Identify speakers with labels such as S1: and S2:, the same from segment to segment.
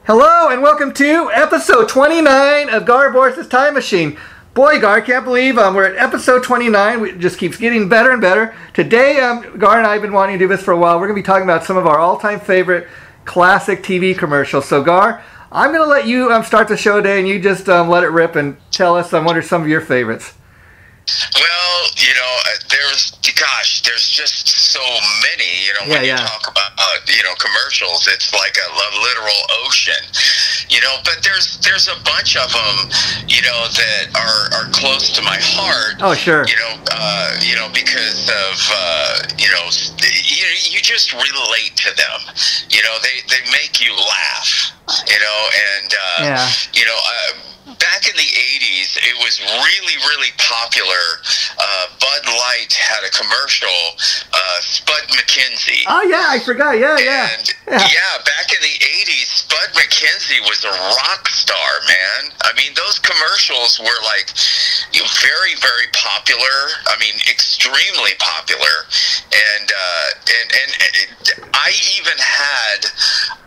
S1: Hello and welcome to episode 29 of Borras' Time Machine. Boy, Gar, I can't believe we're at episode 29. It just keeps getting better and better. Today, Gar and I have been wanting to do this for a while. We're going to be talking about some of our all-time favorite classic TV commercials. So, Gar, I'm going to let you start the show today, and you just let it rip and tell us what are some of your favorites.
S2: Well, there's just so many, when you talk about, commercials, it's like a literal ocean, but there's a bunch of them, that are close to my heart.
S1: Oh, sure.
S2: Because of, you just relate to them, they make you laugh, back in the 80s, it was really, really popular. Bud Light had a commercial, Spud McKenzie.
S1: Oh, yeah, I forgot. Yeah.
S2: Back in the 80s, Spud McKenzie was a rock star, man. I mean, those commercials were like very, very popular. I mean, extremely popular. And I even had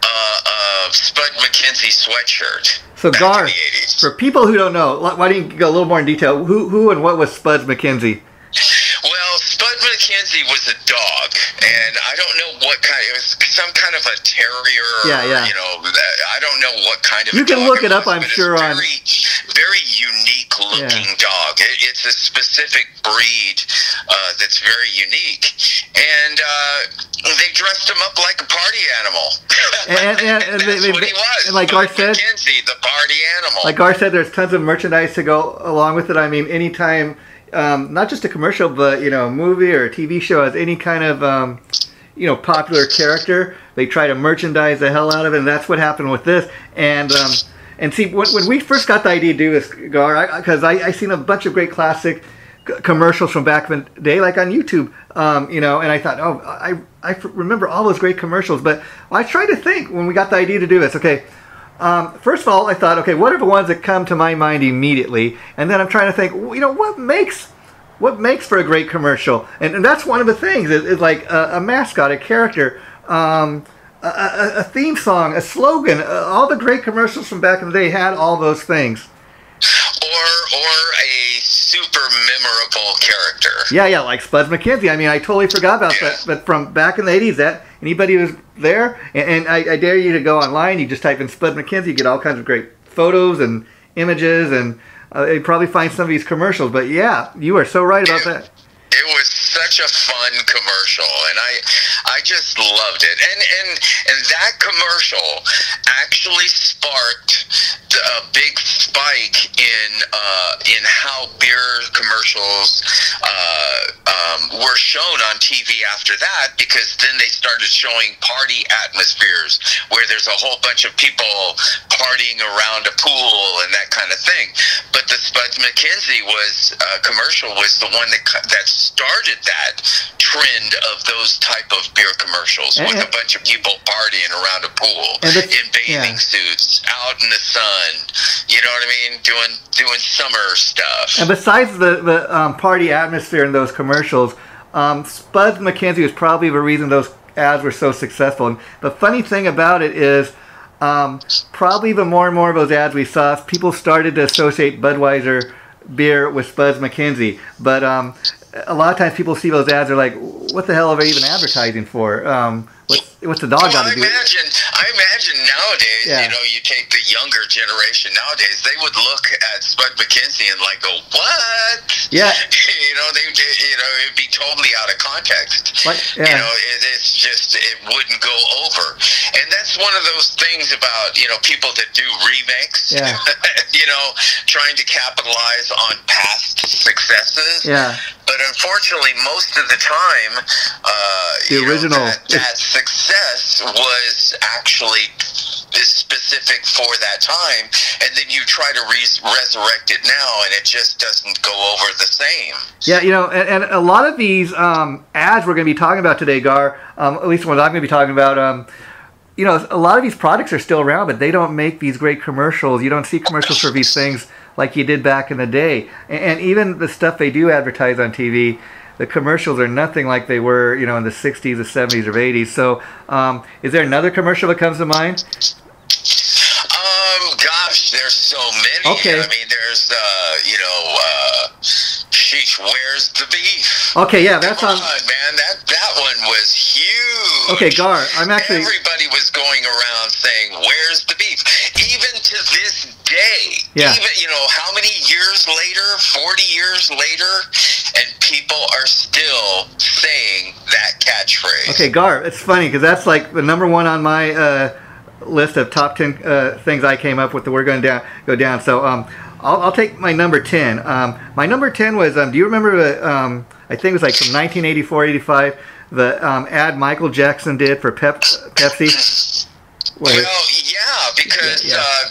S2: a Spud McKenzie sweatshirt.
S1: So, Gar, for people who don't know, why don't you go a little more in detail? Who and what was Spud McKenzie?
S2: Well, Spud McKenzie was a dog, and I don't know what kind. It was some kind of a terrier.
S1: Yeah.
S2: I don't know what kind of.
S1: You can look it up, I'm sure.
S2: Very unique looking dog. It's a specific breed that's very unique, and they dressed him up like a party animal. and that's what he was. And like Gar said, McKenzie, the party animal.
S1: Like Gar said, there's tons of merchandise to go along with it. I mean, anytime. Not just a commercial, but a movie or a TV show has any kind of popular character, they try to merchandise the hell out of it, and that's what happened with this. And see, when we first got the idea to do this, Gar, because I seen a bunch of great classic commercials from back in the day, like on YouTube, and I thought, I remember all those great commercials. But I tried to think when we got the idea to do this. Okay. First of all, I thought, okay, what are the ones that come to my mind immediately? And then I'm trying to think, what makes for a great commercial? And that's one of the things is like a mascot, a character, a theme song, a slogan. All the great commercials from back in the day had all those things.
S2: Or a super memorable character.
S1: Yeah, like Spud McKenzie. I mean, I totally forgot about that. But from back in the 80s, that anybody who was there, and I dare you to go online, you just type in Spud McKenzie, you get all kinds of great photos and images, and you probably find some of these commercials. But yeah, you are so right about that.
S2: It was such a fun commercial, and I just loved it. And that commercial actually sparked a big spike in how beer commercials were shown on TV after that, because then they started showing party atmospheres where there's a whole bunch of people partying around a pool and that kind of thing. But the Spud McKenzie commercial was the one that started that trend of those type of beer commercials, with a bunch of people partying around a pool in bathing suits, out in the sun. You know what I mean? Doing summer stuff.
S1: And besides the party atmosphere in those commercials, Spud McKenzie was probably the reason those ads were so successful. And the funny thing about it is, probably even more and more of those ads we saw, people started to associate Budweiser beer with Spud McKenzie. But a lot of times people see those ads, they're like, what the hell are they even advertising for? What's the dog got to do?
S2: I imagine nowadays, you take the younger generation nowadays, they would look at Spud McKenzie and like go, what?
S1: Yeah.
S2: It'd be totally out of context. It's just, it wouldn't go over. And that's one of those things about, people that do remakes, trying to capitalize on past successes.
S1: Yeah.
S2: But unfortunately, most of the time,
S1: the original
S2: that success was actually specific for that time, and then you try to resurrect it now, and it just doesn't go over the same.
S1: Yeah, and a lot of these ads we're going to be talking about today, Gar, at least the ones I'm going to be talking about, a lot of these products are still around, but they don't make these great commercials. You don't see commercials for these things like you did back in the day. And even the stuff they do advertise on TV, the commercials are nothing like they were, in the 60s, the 70s, or 80s. So is there another commercial that comes to mind?
S2: gosh, there's so many.
S1: Okay.
S2: I mean, there's sheesh, where's the beef?
S1: Okay, yeah, that's
S2: Come
S1: on.
S2: man, that one was huge.
S1: Okay, Gar, I'm actually.
S2: Everybody was going around saying, "Where's the beef?" Even to this day.
S1: Yeah.
S2: Even how many years later? 40 years later, and people are still saying that catchphrase.
S1: Okay, Gar, it's funny because that's like the number one on my list of top 10 things I came up with that we're going to go down. So I'll take my number 10. My number 10 was, do you remember, I think it was like from 1984-85, the ad Michael Jackson did for Pepsi?
S2: Well, yeah, because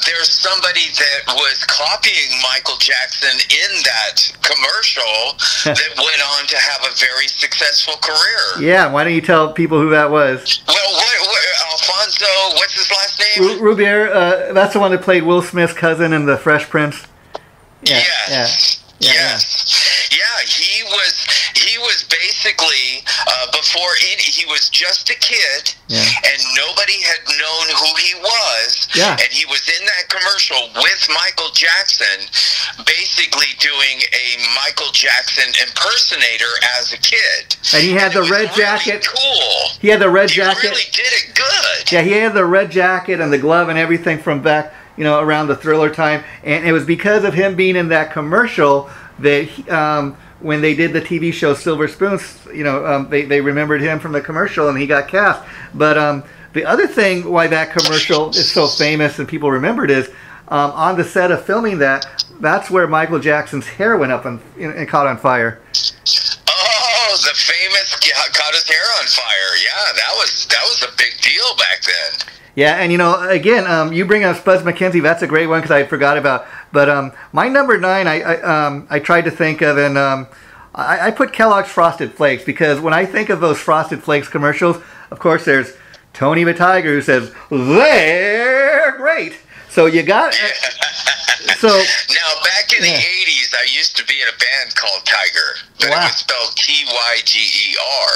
S2: there's somebody that was copying Michael Jackson in that commercial that went on to have a very successful career.
S1: Yeah, why don't you tell people who that was?
S2: Well, what Alfonso, what's his last name?
S1: Rubier, that's the one that played Will Smith's cousin in The Fresh Prince. Yeah,
S2: yes.
S1: Yeah.
S2: Yeah, he was basically before he was just a kid, and nobody had known who he was.
S1: Yeah.
S2: And he was in that commercial with Michael Jackson, basically doing a Michael Jackson impersonator as a kid.
S1: And he had the red jacket.
S2: Cool.
S1: He had the red jacket.
S2: He really did it good.
S1: Yeah, he had the red jacket and the glove and everything from back, around the Thriller time. And it was because of him being in that commercial that when they did the TV show Silver Spoons, they remembered him from the commercial and he got cast. But the other thing why that commercial is so famous and people remembered is on the set of filming that's where Michael Jackson's hair went up and caught on fire.
S2: Oh, the famous caught his hair on fire. Yeah, that was a big deal back then.
S1: Yeah, and again, you bring up Spuds MacKenzie. That's a great one because I forgot about. But my number 9, I tried to think of, and I put Kellogg's Frosted Flakes because when I think of those Frosted Flakes commercials, of course, there's Tony the Tiger who says they're great. So you got. So
S2: now, back in the 80s, I used to be in a band called Tiger, but it was spelled Tyger.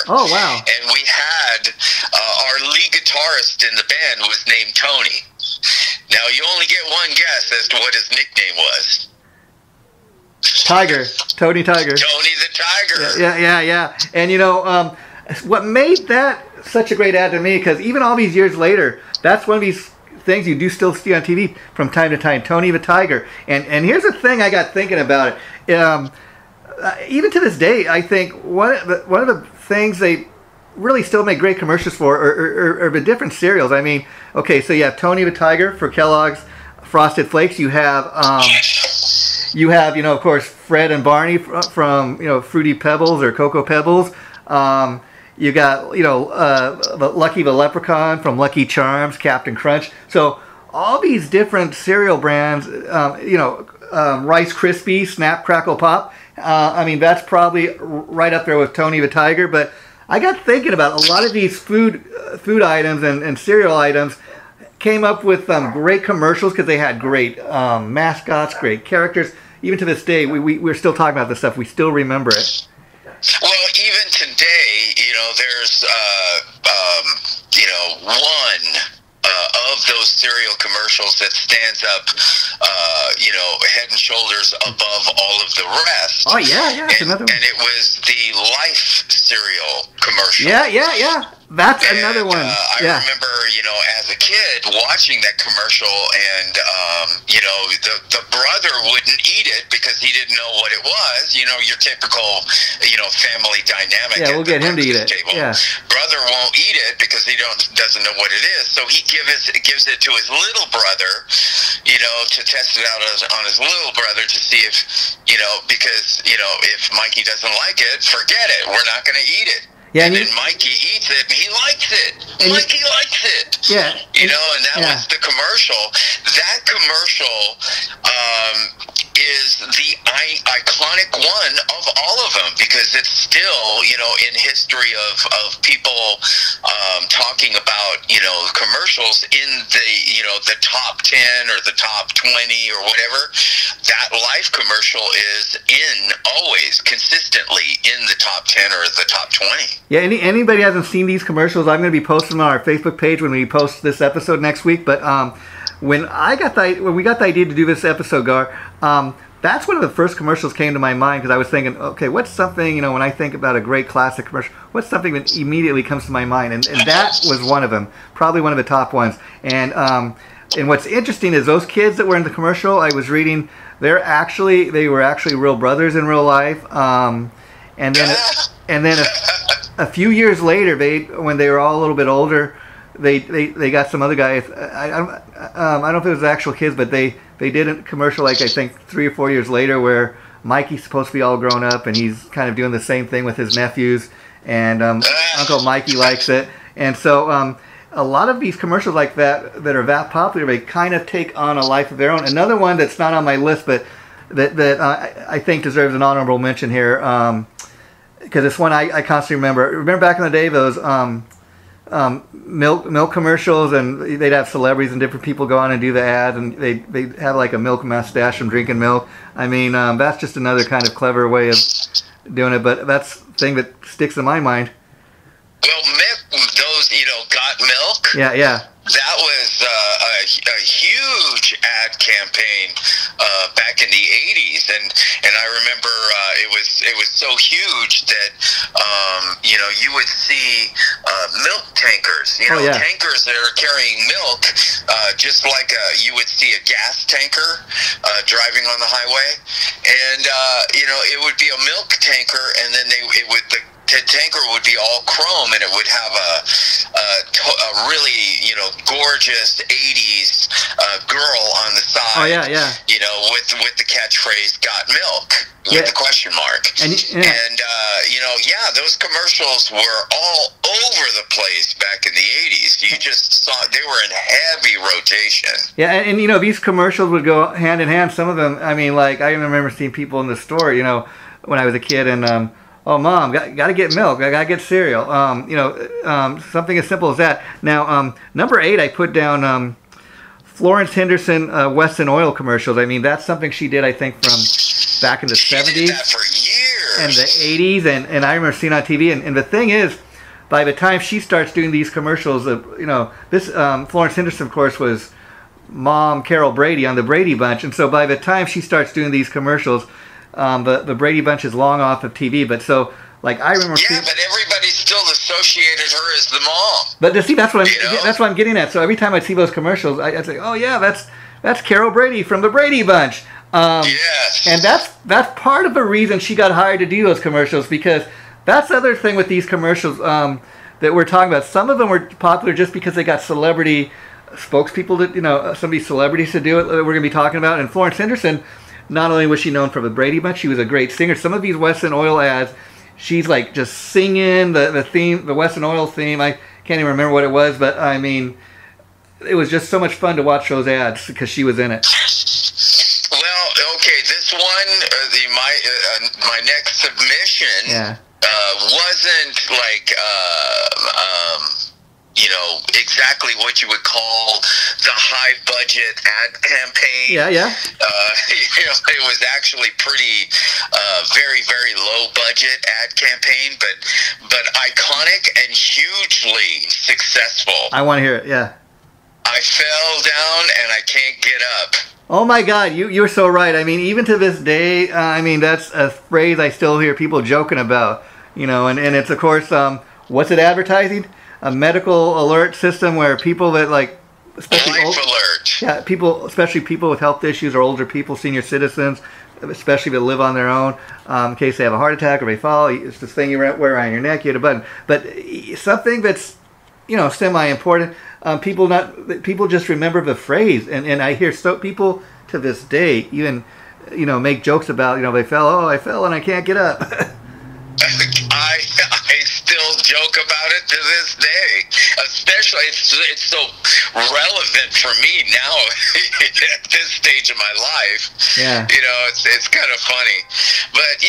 S1: Oh, wow.
S2: And we had our lead guitarist in the band was named Tony. Now, you only get one guess as to what his nickname was.
S1: Tiger. Tony Tiger.
S2: Tony the Tiger.
S1: Yeah. And, what made that such a great ad to me, because even all these years later, that's one of these things you do still see on TV from time to time, Tony the Tiger. And here's the thing I got thinking about it. Even to this day, I think one of the things they really still make great commercials for are the different cereals. I mean, okay, so you have Tony the Tiger for Kellogg's Frosted Flakes. You have, of course, Fred and Barney from Fruity Pebbles or Cocoa Pebbles. You got, Lucky the Leprechaun from Lucky Charms, Captain Crunch. So all these different cereal brands, Rice Krispies, Snap, Crackle, Pop. That's probably right up there with Tony the Tiger. But I got thinking about a lot of these food items and cereal items came up with great commercials because they had great mascots, great characters. Even to this day, we're still talking about this stuff. We still remember it.
S2: Well, even today, there's, one of those cereal commercials that stands up, head and shoulders above all of the rest.
S1: Oh, yeah, that's another one.
S2: And it was the Life cereal commercial.
S1: Yeah. That's another one.
S2: I remember, as a kid watching that commercial, and the brother wouldn't eat it because he didn't know what it was. Your typical, family dynamic.
S1: Yeah, we'll get him to eat it.
S2: Table.
S1: Yeah.
S2: Brother won't eat it because he doesn't know what it is, so he gives it to his little brother, to test it out on his little brother to see if, because if Mikey doesn't like it, forget it. We're not going to eat it.
S1: Yeah,
S2: and then Mikey eats it, and he likes it. Mikey likes it.
S1: Yeah.
S2: And that was the commercial. That commercial is the iconic one of all of them because it's still, in history of people talking about, commercials in the top 10 or the top 20 or whatever. That Life commercial is always consistently in the top 10 or the top 20.
S1: Yeah, anybody hasn't seen these commercials, I'm going to be posting them on our Facebook page when we post this episode next week. But when we got the idea to do this episode, Gar, that's one of the first commercials came to my mind, because I was thinking, okay, what's something, when I think about a great classic commercial, what's something that immediately comes to my mind? And that was one of them, probably one of the top ones. And what's interesting is those kids that were in the commercial, I was reading, they were actually real brothers in real life. And then a few years later, when they were all a little bit older, they got some other guys. I don't know if it was the actual kids, but they did a commercial, like I think 3 or 4 years later, where Mikey's supposed to be all grown up and he's kind of doing the same thing with his nephews, and Uncle Mikey likes it. And so a lot of these commercials like that are that popular, they kind of take on a life of their own. Another one that's not on my list, but that I think deserves an honorable mention here, because it's one I constantly remember. Remember back in the day, those milk commercials, and they'd have celebrities and different people go on and do the ads, and they'd have like a milk mustache from drinking milk. I mean, that's just another kind of clever way of doing it, but that's the thing that sticks in my mind.
S2: Well, those, got milk.
S1: Yeah.
S2: That was a huge ad campaign back in the 80s, and I remember it was so huge that you would see milk tankers, tankers that are carrying milk, just like you would see a gas tanker driving on the highway, and it would be a milk tanker, and then the tanker would be all chrome, and it would have a really gorgeous 80s girl on the side.
S1: Oh yeah.
S2: With the catchphrase "Got milk" with the question mark. And those commercials were all over the place back in the 80s. You just saw they were in heavy rotation.
S1: Yeah, and these commercials would go hand in hand. Some of them, I mean, like I remember seeing people in the store, when I was a kid, and oh, Mom, got to get milk. I got to get cereal. Something as simple as that. Now, number 8, I put down Florence Henderson Wesson Oil commercials. I mean, that's something she did, I think, from back in the 70s.
S2: She did that for years.
S1: And the 80s, and I remember seeing on TV. And the thing is, by the time she starts doing these commercials, this Florence Henderson, of course, was Mom Carol Brady on the Brady Bunch. And so by the time she starts doing these commercials, the Brady Bunch is long off of TV, but so like I remember.
S2: Yeah, but everybody still associated her as the mom.
S1: But see, that's what I'm getting at. So every time I see those commercials, I'd say, oh yeah, that's Carol Brady from the Brady Bunch.
S2: Yes.
S1: And that's part of the reason she got hired to do those commercials, because that's the other thing with these commercials that we're talking about. Some of them were popular just because they got celebrity spokespeople that some of these celebrities to do it that we're going to be talking about. And Florence Henderson, not only was she known for the Brady Bunch, she was a great singer. Some of these Wesson Oil ads, she's like just singing the theme, the Wesson Oil theme. I can't even remember what it was, but I mean, it was just so much fun to watch those ads because she was in it.
S2: Well, okay, this one, my next submission wasn't like exactly what you would call the high budget ad campaign.
S1: Yeah.
S2: It was actually pretty very, very low budget ad campaign, but iconic and hugely successful.
S1: I want to hear it. Yeah.
S2: I fell down and I can't get up.
S1: Oh my God, you're so right. I mean, even to this day, that's a phrase I still hear people joking about. And it's of course, what's it advertising? A medical alert system where people that especially
S2: Life alert.
S1: Yeah, especially people with health issues or older people, senior citizens, especially that live on their own, in case they have a heart attack or they fall. It's this thing you wear around your neck. You hit a button. But something that's semi-important. People just remember the phrase, and I hear people to this day even make jokes about they fell. Oh, I fell and I can't get up.
S2: I still joke about it to this day. Especially, it's so relevant for me now at this stage of my life.
S1: Yeah.
S2: It's kind of funny, but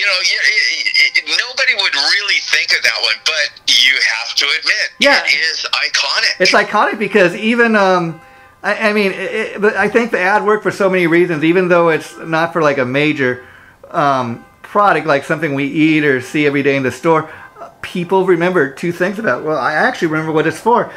S2: nobody would really think of that one. But you have to admit, it is iconic.
S1: It's iconic because even but I think the ad worked for so many reasons. Even though it's not for like a major product like something we eat or see every day in the store, people remember two things about. Well, I actually remember what it's for.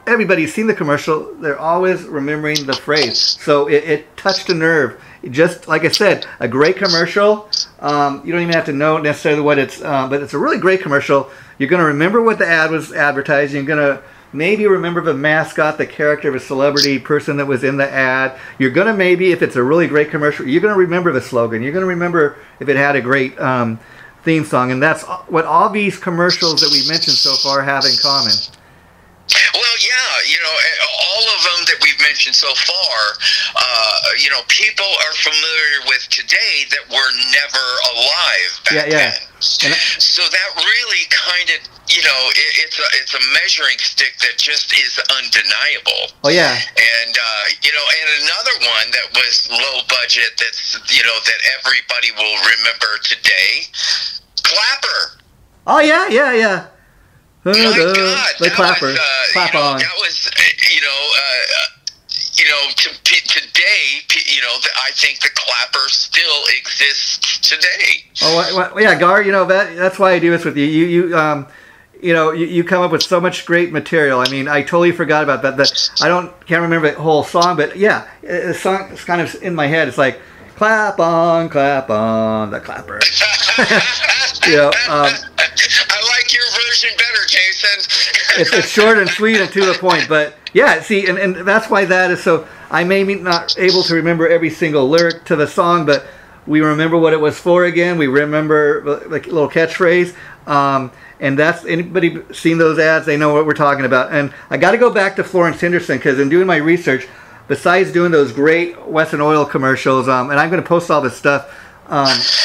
S1: everybody's seen the commercial, they're always remembering the phrase. So it touched a nerve. Just like I said, a great commercial. You don't even have to know necessarily what it's, but it's a really great commercial. You're going to remember what the ad was advertising. You're going to maybe remember the mascot, the character of a celebrity person that was in the ad. You're going to maybe, if it's a really great commercial, you're going to remember the slogan. You're going to remember if it had a great theme song. And that's what all these commercials that we mentioned so far have in common.
S2: Well, yeah, all of them that we've mentioned so far, people are familiar with today that were never alive back then. So that really kind of, it's a measuring stick that just is undeniable.
S1: Oh, yeah.
S2: And, and another one that was low budget that's, that everybody will remember today, Clapper.
S1: Oh, yeah.
S2: My God,
S1: the clapper. Clap on.
S2: That was, today, I think the clapper still exists today.
S1: Oh, well, yeah, Gar, that's why I do this with you. You come up with so much great material. I mean, I totally forgot about that. Can't remember the whole song, but yeah, the song is kind of in my head. It's like, clap on, the clapper.
S2: I like your version better, Jason.
S1: it's short and sweet and to the point, but yeah, see, and that's why that is so. I may be not able to remember every single lyric to the song, but we remember what it was for again. We remember like a little catchphrase, and that's anybody seen those ads, they know what we're talking about. And I got to go back to Florence Henderson because in doing my research, besides doing those great Western Oil commercials, and I'm going to post all this stuff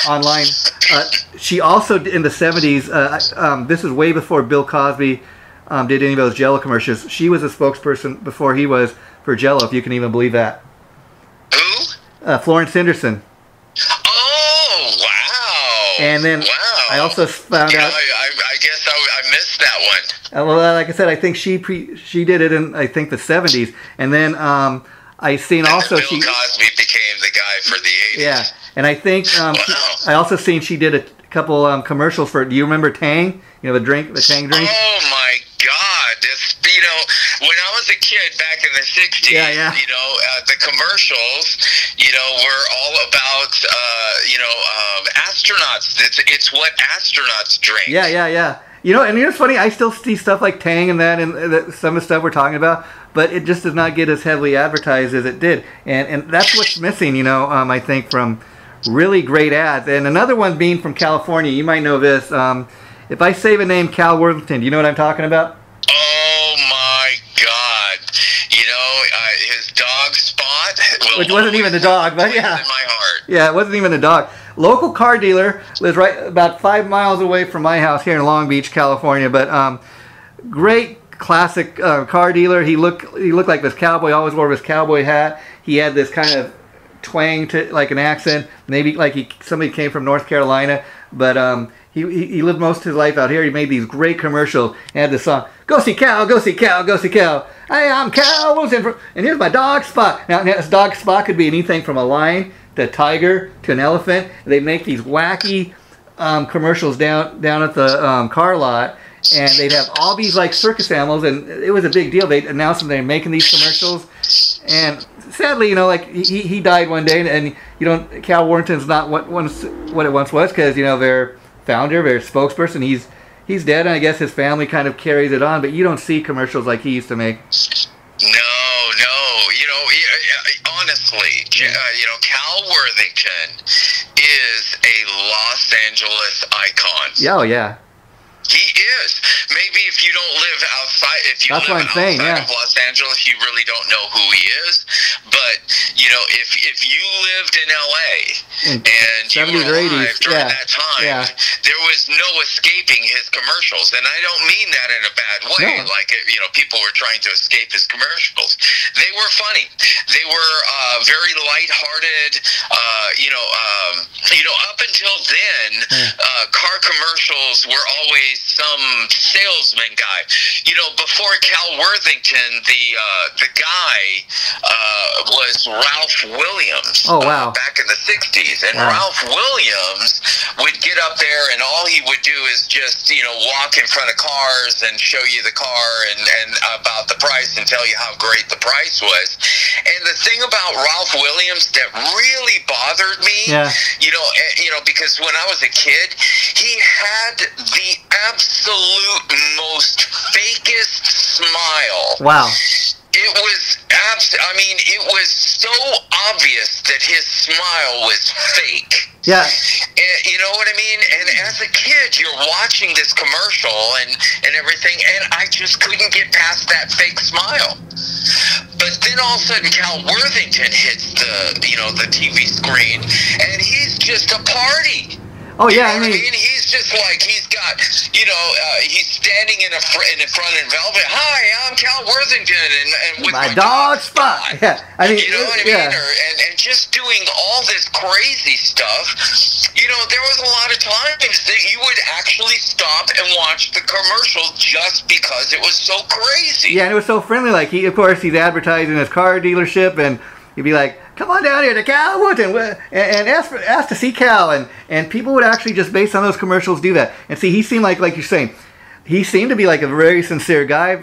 S1: online. She also in the 70s. This is way before Bill Cosby did any of those Jell-O commercials. She was a spokesperson before he was for Jell-O, if you can even believe that.
S2: Who?
S1: Florence Henderson.
S2: Oh, wow!
S1: And then I also found out.
S2: I guess I missed that one.
S1: Well, like I said, I think she did it in I think the 70s, and then I seen also
S2: Bill Cosby became the guy for the 80s.
S1: Yeah, and I think
S2: Wow.
S1: I also seen she did a couple commercials for. Do you remember Tang? The drink, the Tang drink.
S2: Oh my God! When I was a kid back in the 60s, the commercials, were all about, astronauts. It's what astronauts drink.
S1: Yeah. And it's funny. I still see stuff like Tang and that, and some of the stuff we're talking about, but it just does not get as heavily advertised as it did, and that's what's missing. I think from really great ads. And another one being from California, you might know this. If I say the name Cal Worthington, do you know what I'm talking about?
S2: Oh my God! His dog Spot,
S1: which wasn't even the dog, but yeah,
S2: in my heart.
S1: Yeah, it wasn't even the dog. Local car dealer lives right about 5 miles away from my house here in Long Beach, California. But great classic car dealer. He looked like this cowboy. Always wore his cowboy hat. He had this kind of twang to like an accent. Maybe like somebody came from North Carolina, but he lived most of his life out here. He made these great commercials and had this song, "Go see Cal, go see Cal, go see Cal. Hey, I'm Cal, and here's my dog Spot." Now this dog Spot could be anything from a lion to a tiger to an elephant. They make these wacky commercials down at the car lot, and they'd have all these like circus animals, and it was a big deal. They'd announce them they were making these commercials, and sadly, he died one day, and Cal Worthington's not what it once was, because their founder, their spokesperson, he's dead, and I guess his family kind of carries it on, but you don't see commercials like he used to make.
S2: No. Honestly, Cal Worthington is a Los Angeles icon.
S1: Yeah, oh yeah.
S2: He is. Maybe if you don't live outside,
S1: That's what I'm saying, yeah.
S2: of Los Angeles, you really don't know who he is. But if you lived in LA and you were alive during that time, there was no escaping his commercials. And I don't mean that in a bad way. No. Like people were trying to escape his commercials. They were funny. They were very lighthearted. Up until then, car commercials commercials were always some salesman guy. You know, before Cal Worthington, the guy was Ralph Williams.
S1: Oh, wow.
S2: Back in the 60s. And Ralph Williams would get up there, and all he would do is just, you know, walk in front of cars and show you the car and about the price and tell you how great the price was. And the thing about Ralph Williams that really bothered me, you know, because when I was a kid, he had the absolute most fakest smile.
S1: Wow.
S2: It was I mean, it was so obvious that his smile was fake.
S1: Yeah.
S2: And, you know what I mean? And as a kid, you're watching this commercial and everything, and I just couldn't get past that fake smile. But then all of a sudden, Cal Worthington hits the TV screen, and he's just a party.
S1: Oh yeah,
S2: I mean, he's just like, he's got, you know, he's standing in front of Velvet. Hi, I'm Cal Worthington, and with my dog Spot.
S1: Yeah, I mean,
S2: you know what I mean? And just doing all this crazy stuff. You know, there was a lot of times that you would actually stop and watch the commercial just because it was so crazy.
S1: Yeah, and it was so friendly. Like of course, he's advertising his car dealership, and he'd be like, come on down here to Cal Woodton and ask to see Cal. And people would actually just based on those commercials do that. And see, he seemed like you're saying, he seemed to be like a very sincere guy,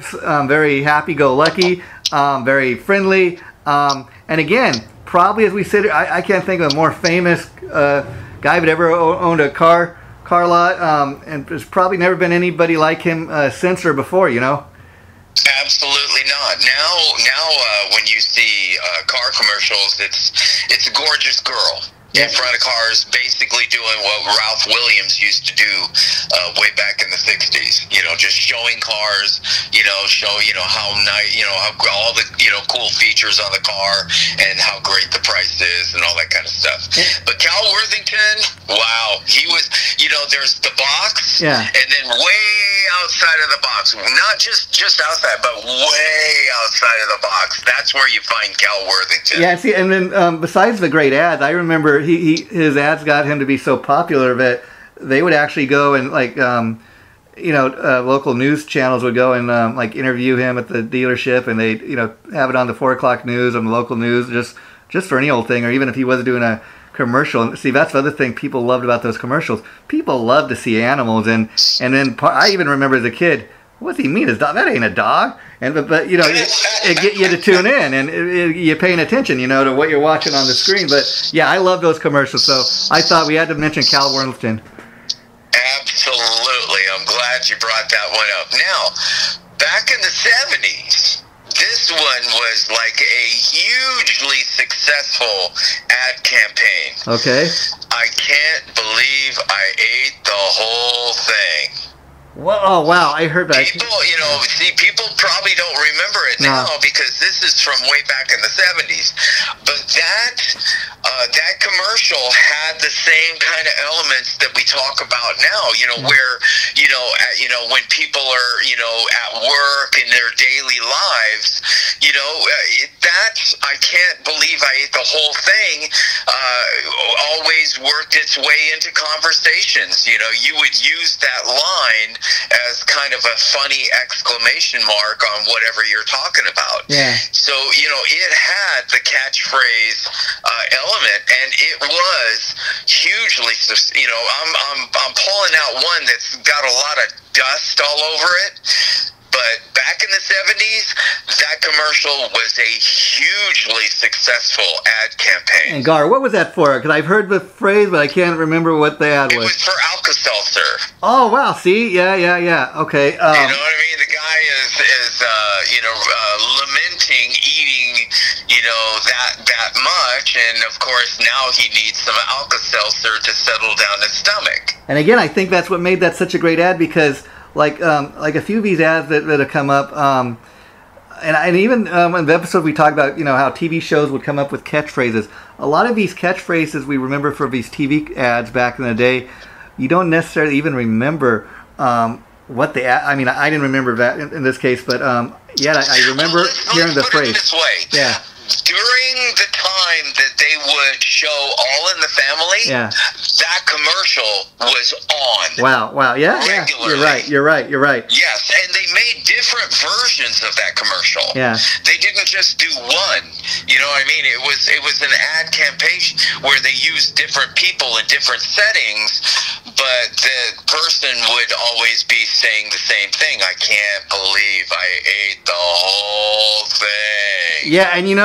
S1: very happy-go-lucky, very friendly. And again, probably as we sit here, I can't think of a more famous guy that ever owned a car lot. And there's probably never been anybody like him since or before, you know?
S2: Absolutely not. Now, when you see car commercials, it's a gorgeous girl in front of cars, basically doing what Ralph Williams used to do way back in the 60s. You know, just showing cars, how nice, how all the, cool features on the car and how great the price is and all that kind of stuff. But Cal Worthington, wow, he was, there's the box, and then way outside of the box, not just outside, but way outside of the box. That's where you find Cal Worthington.
S1: Yeah, see, and then besides the great ads, I remember his ads got him to be so popular that they would actually go and local news channels would go and interview him at the dealership, and they have it on the 4 o'clock news on the local news just for any old thing, or even if he wasn't doing a commercial. And see, that's the other thing people loved about those commercials. People love to see animals, and then I even remember as a kid, what does he mean? That ain't a dog. And but it get you to tune in, and you're paying attention, to what you're watching on the screen. But yeah, I love those commercials. So I thought we had to mention Cal Worthington.
S2: Absolutely, I'm glad you brought that one up. Now, back in the 70s, this one was like a hugely successful ad campaign.
S1: Okay.
S2: I can't believe I ate the whole thing.
S1: Well, oh wow, I heard that.
S2: People probably don't remember it now because this is from way back in the 70s. But that commercial had the same kind of elements that we talk about now. Where when people are at work in their daily lives, that I can't believe I ate the whole thing. Always worked its way into conversations. You would use that line as kind of a funny exclamation mark on whatever you're talking about.
S1: Yeah.
S2: So, it had the catchphrase element, and it was hugely, I'm pulling out one that's got a lot of dust all over it. But back in the 70s, that commercial was a hugely successful ad campaign.
S1: And Gar, what was that for? Because I've heard the phrase, but I can't remember what the ad was.
S2: It was for Alka-Seltzer.
S1: Oh, wow. See? Yeah. Okay.
S2: You know what I mean? The guy is lamenting eating, that much. And, of course, now he needs some Alka-Seltzer to settle down his stomach.
S1: And, again, I think that's what made that such a great ad because... Like a few of these ads that have come up, and even in the episode we talked about, how TV shows would come up with catchphrases. A lot of these catchphrases we remember from these TV ads back in the day, you don't necessarily even remember what the ad. I mean, I didn't remember that in this case, but I remember hearing the phrase.
S2: Put it this way.
S1: Yeah.
S2: during the time that they would show All in the Family, that commercial was on.
S1: Wow, yeah,
S2: regularly.
S1: You're right.
S2: Yes, and they made different versions of that commercial.
S1: Yeah.
S2: They didn't just do one. You know what I mean? It was an ad campaign where they used different people in different settings, but the person would always be saying the same thing. I can't believe I ate the whole thing.
S1: Yeah, and you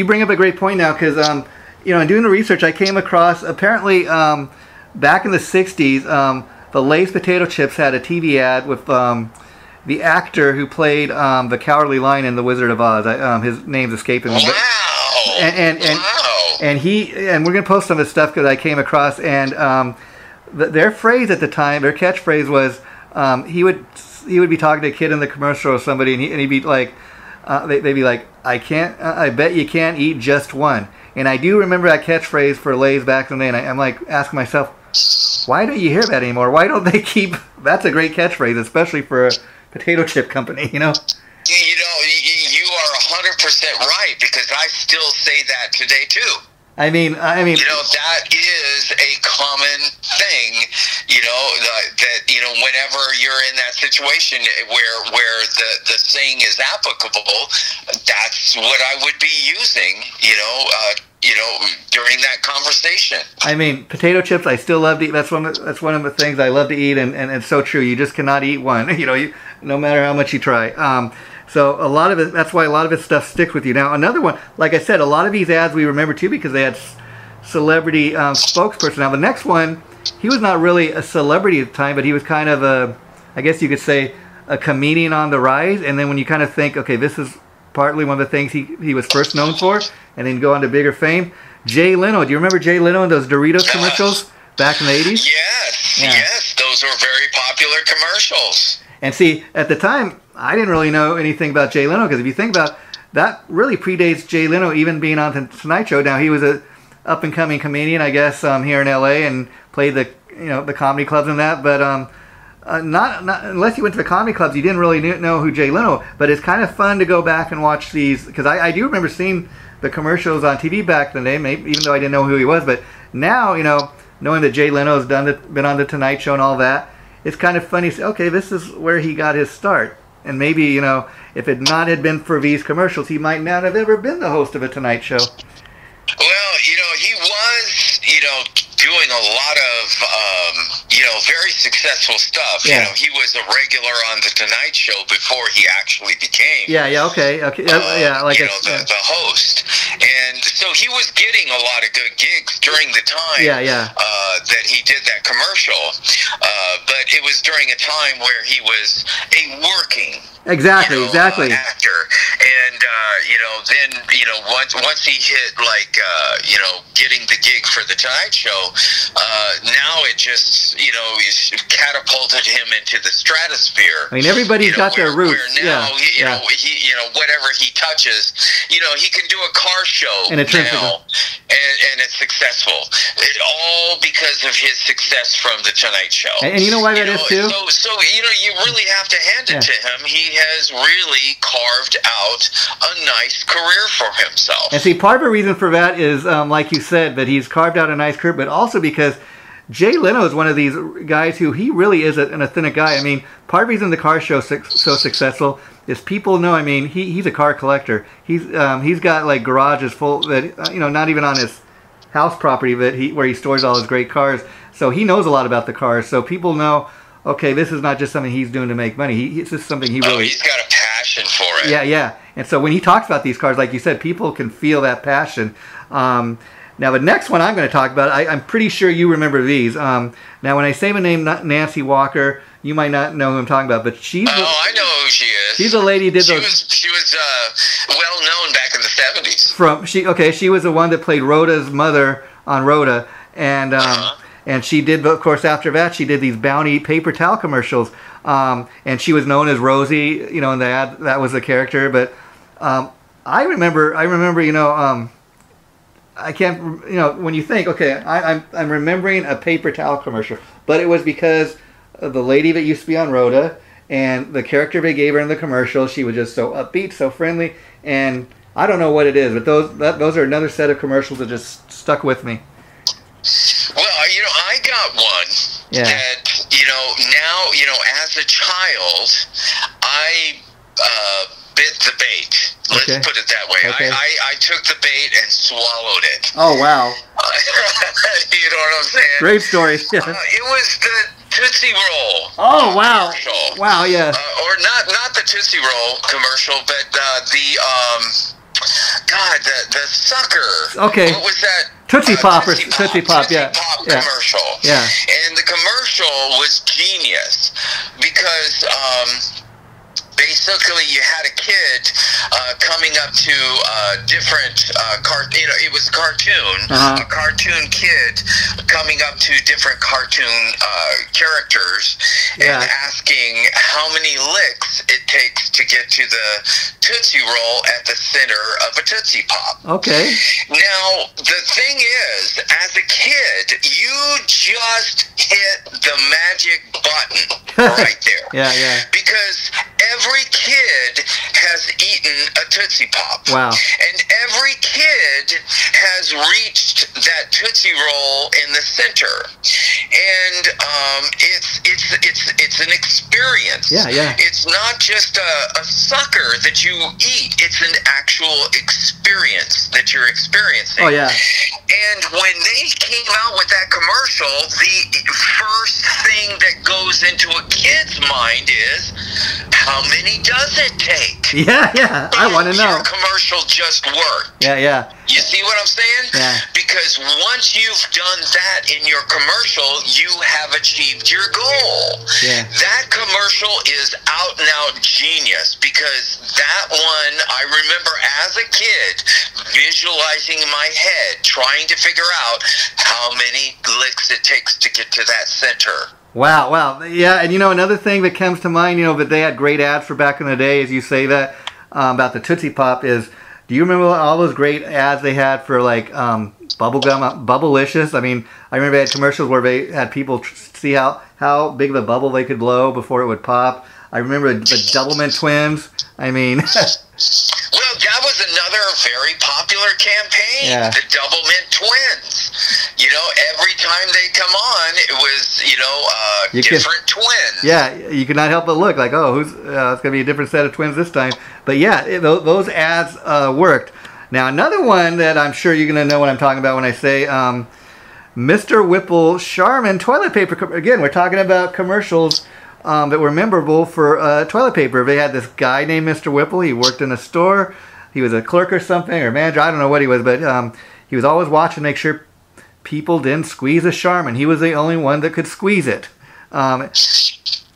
S1: bring up a great point now, because in doing the research, I came across apparently back in the '60s, the Lay's potato chips had a TV ad with the actor who played the Cowardly Lion in The Wizard of Oz. His name's escaping me.
S2: Wow!
S1: And we're gonna post some of this stuff because I came across, and their phrase at the time, their catchphrase was, he would be talking to a kid in the commercial or somebody, and he'd be like, they'd be like, I bet you can't eat just one. And I do remember that catchphrase for Lay's back in the day, and I'm like asking myself, why don't you hear that anymore? Why don't they keep? That's a great catchphrase, especially for a potato chip company,
S2: You are 100% right, because I still say that today too.
S1: I mean,
S2: that is a common thing. That whenever you're in that situation where the saying is applicable, that's what I would be using. During that conversation. I
S1: mean, potato chips, I still love to eat. That's one of the things I love to eat, and it's so true. You just cannot eat one. No matter how much you try. So a lot of it. That's why a lot of this stuff sticks with you. Now another one, like I said, a lot of these ads we remember too because they had celebrity spokesperson. Now the next one, he was not really a celebrity at the time, but he was kind of I guess you could say, a comedian on the rise. And then when you kind of think, okay, this is partly one of the things he was first known for, and then go on to bigger fame. Jay Leno. Do you remember Jay Leno and those Doritos commercials back in the 80s?
S2: Yes. Those were very popular commercials.
S1: And see, at the time, I didn't really know anything about Jay Leno, because if you think about that, really predates Jay Leno even being on the Tonight Show. Now, he was a up-and-coming comedian, I guess, here in L.A. and played the comedy clubs and that, but not unless you went to the comedy clubs, you didn't really know who Jay Leno. But it's kind of fun to go back and watch these, because I do remember seeing the commercials on TV back in the day, maybe, even though I didn't know who he was. But now, knowing that Jay Leno's been on the Tonight Show and all that, it's kind of funny to say, okay, this is where he got his start. And maybe, if it not had been for these commercials, he might not have ever been the host of a Tonight Show.
S2: Well, he was, doing a lot of, very successful stuff.
S1: Yeah.
S2: He was a regular on the Tonight Show before he actually became.
S1: Okay.
S2: The host. And so he was getting a lot of good gigs during the time that he did that commercial. But it was during a time where he was a working
S1: Exactly.
S2: actor. And, then, once he hit, getting the gig for the Tonight Show, now it just, catapulted him into the stratosphere.
S1: I mean, everybody's got their roots.
S2: Where now, he, whatever he touches, he can do a car show
S1: and
S2: now, and it's successful. All because of his success from the Tonight Show.
S1: And you know why that is too?
S2: So you really have to hand it to him. He has really carved out a nice career for himself.
S1: And see, part of the reason for that is, like you said, that he's carved out a nice career, but also because Jay Leno is one of these guys who he really is an authentic guy. I mean, part of the reason the car show is so successful is people know. I mean, he's a car collector. He's got garages full that not even on his house property, but where he stores all his great cars. So he knows a lot about the cars. So people know, okay, this is not just something he's doing to make money. It's just something he really.
S2: He's got a passion for it.
S1: Yeah. And so when he talks about these cars, like you said, people can feel that passion. Now, the next one I'm going to talk about, I'm pretty sure you remember these. Now, when I say the name Nancy Walker, you might not know who I'm talking about, but she's...
S2: I know who she is.
S1: She's a lady who did those...
S2: She was well known back in the 70s.
S1: She was the one that played Rhoda's mother on Rhoda, and she did, of course, after that, she did these Bounty paper towel commercials, and she was known as Rosie, in the ad, that was the character, but I remember, I can't, when you think, okay, I'm remembering a paper towel commercial, but it was because of the lady that used to be on Rhoda and the character they gave her in the commercial. She was just so upbeat, so friendly, and I don't know what it is, but those are another set of commercials that just stuck with me.
S2: Well, I got one that, now, as a child, I bit the bait. Let's put it that way.
S1: Okay.
S2: I took the bait and swallowed it.
S1: Oh, wow.
S2: You know what I'm saying?
S1: Great story. Yeah.
S2: It was the Tootsie Roll.
S1: Oh, wow.
S2: Commercial.
S1: Wow, yeah.
S2: Or not the Tootsie Roll commercial, but the sucker.
S1: Okay.
S2: What was that?
S1: Tootsie Pop or
S2: Tootsie
S1: Pop, yeah.
S2: Pop commercial.
S1: Yeah.
S2: And the commercial was genius because basically you had a kid coming up to different it was a cartoon, a cartoon kid coming up to different cartoon characters and asking how many licks it takes to get to the Tootsie Roll at the center of a Tootsie Pop.
S1: Okay.
S2: Now, the thing is, as a kid, you just hit the magic button right there.
S1: Yeah.
S2: Because every kid has eaten a Tootsie Pop.
S1: Wow.
S2: And every kid has reached that Tootsie Roll in the center. And it's an experience.
S1: Yeah.
S2: It's not just a sucker that you eat. It's an actual experience that you're experiencing.
S1: Oh, yeah.
S2: And when they came out with that commercial, the first thing that goes into a kid's mind is, how many does it take?
S1: Yeah. I want to know.
S2: Your commercial just worked.
S1: Yeah.
S2: You see what I'm saying?
S1: Yeah.
S2: Because once you've done that in your commercial, you have achieved your goal.
S1: Yeah.
S2: That commercial is out and out genius because that one, I remember as a kid visualizing in my head, trying to figure out how many licks it takes to get to that center.
S1: Wow. Yeah, and another thing that comes to mind, that they had great ads for back in the day, as you say that, about the Tootsie Pop is, do you remember all those great ads they had for like bubblegum, Bubblicious? I mean, I remember they had commercials where they had people see how big of a bubble they could blow before it would pop. I remember the Doublemint twins. I mean...
S2: Well, that was another very popular campaign, the Doublemint twins. Every time they come on, it was, different twins.
S1: Yeah, you could not help but look like, it's going to be a different set of twins this time. But yeah, those ads worked. Now, another one that I'm sure you're going to know what I'm talking about when I say Mr. Whipple Charmin toilet paper. Again, we're talking about commercials that were memorable for toilet paper. They had this guy named Mr. Whipple. He worked in a store. He was a clerk or something, or manager. I don't know what he was, but he was always watching to make sure people didn't squeeze a Charmin. He was the only one that could squeeze it.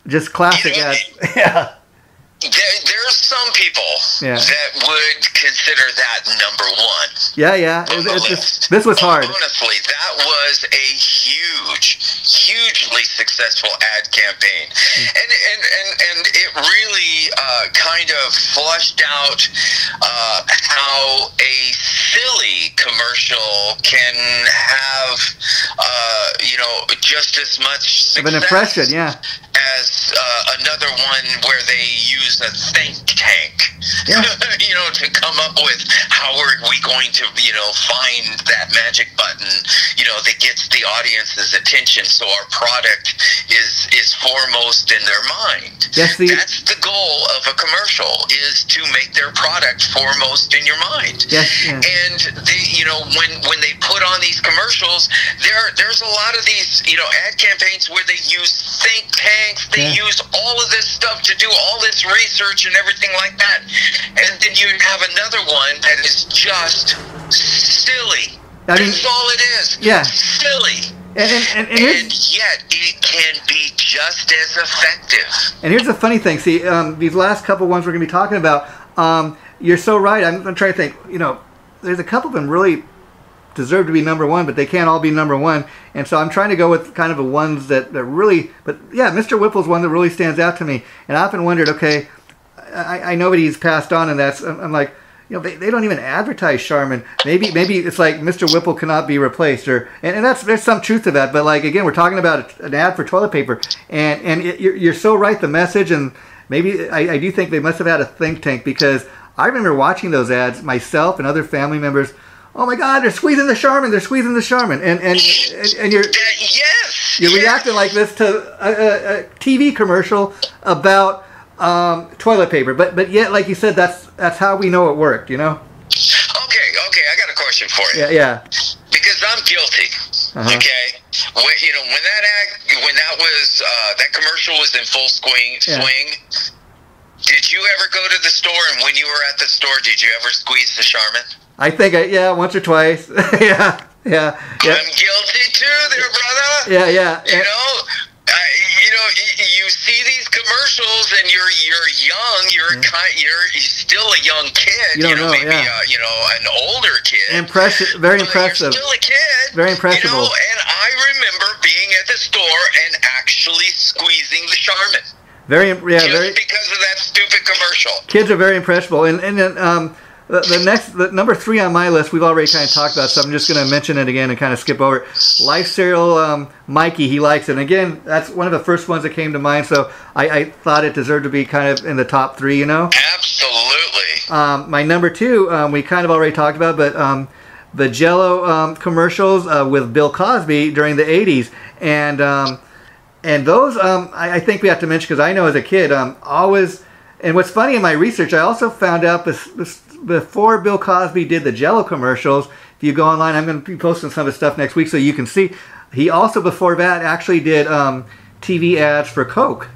S1: Just classic ads. Yeah.
S2: There's some people that would consider that number one.
S1: Yeah. This was hard.
S2: Honestly, that was a hugely successful ad campaign, and it really kind of flushed out how a silly commercial can have just as much success
S1: of an impression,
S2: as another one where they use a think tank, to come up with how are we going to, find that magic button, that gets the audience's attention so our product is foremost in their mind.
S1: That's
S2: the goal of a commercial, is to make their product foremost in your mind. And when they put on these commercials, there's a lot of these, ad campaigns where they use think tanks, they use all of this stuff to do all this research and everything like that. And then you have another one that is just silly. That's all it is.
S1: Yeah.
S2: Silly.
S1: And
S2: yet it can be just as effective.
S1: And here's the funny thing. See, these last couple ones we're going to be talking about, you're so right. I'm trying to think, there's a couple of them really deserve to be number one, but they can't all be number one. And so I'm trying to go with kind of the ones that really, but yeah, Mr. Whipple's one that really stands out to me. And I often wondered, okay, I know that he's passed on, and I'm like, they don't even advertise Charmin. Maybe it's like Mr. Whipple cannot be replaced, and there's some truth to that. But like, again, we're talking about an ad for toilet paper, and you're so right. The message, and maybe I do think they must have had a think tank, because I remember watching those ads myself and other family members. Oh my God, they're squeezing the Charmin! They're squeezing the Charmin! And you're reacting like this to a TV commercial about toilet paper, but yet, like you said, that's how we know it worked. You know.
S2: Okay, I got a question for you.
S1: Yeah.
S2: Because I'm guilty. Okay, when that commercial was in full swing. Did you ever go to the store, and when you were at the store, did you ever squeeze the Charmin?
S1: I think once or twice. yeah.
S2: I'm guilty too, there, brother.
S1: Yeah.
S2: You see these commercials, and you're young. You're still a young kid.
S1: You don't know,
S2: maybe an older kid.
S1: Very impressive.
S2: You're still a kid.
S1: Very impressive.
S2: And I remember being at the store and actually squeezing the Charmin. Just because of that stupid commercial.
S1: Kids are very impressionable, and then the number 3 on my list, we've already kind of talked about, so I'm just going to mention it again and kind of skip over it. Life cereal, Mikey, he likes it. And again, that's one of the first ones that came to mind, so I thought it deserved to be kind of in the top 3, you know?
S2: Absolutely.
S1: My number 2, we kind of already talked about, but the Jell-O commercials with Bill Cosby during the 80s. And those, I think we have to mention, because I know as a kid, always... And what's funny in my research, I also found out before Bill Cosby did the Jell-O commercials, if you go online, I'm going to be posting some of the stuff next week so you can see, he also before that actually did TV ads for Coke.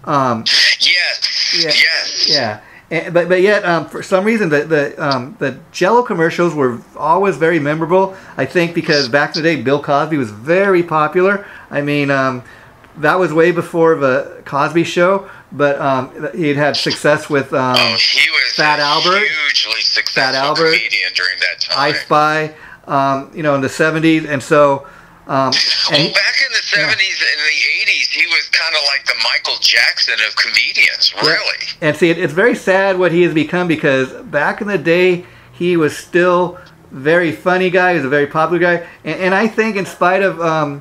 S2: Yes.
S1: Yeah. But yet, for some reason, the Jell-O commercials were always very memorable. I think because back in the day, Bill Cosby was very popular. I mean, that was way before the Cosby Show. But he'd had success with
S2: he was
S1: Fat Albert,
S2: hugely successful comedian during that time.
S1: I Spy, in the 70s, and so.
S2: Back in the 70s and the 80s, he was kind of like the Michael Jackson of comedians, really.
S1: Yeah. And see, it's very sad what he has become, because back in the day, he was still very funny guy. He was a very popular guy, and I think in spite of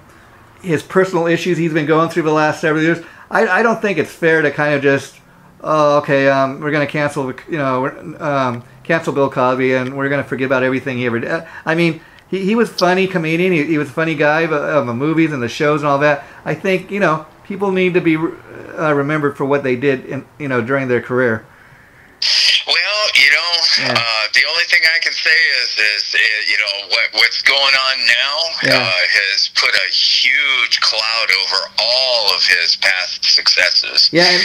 S1: his personal issues he's been going through the last several years, I don't think it's fair to kind of just, we're going to cancel, cancel Bill Cosby, and we're going to forget about everything he ever did. I mean, he was a funny comedian. He was a funny guy of the movies and the shows and all that. I think, people need to be remembered for what they did, during their career.
S2: Well, the only thing I can say is what's going on now has put a huge cloud over all of his past successes.
S1: Yeah,
S2: and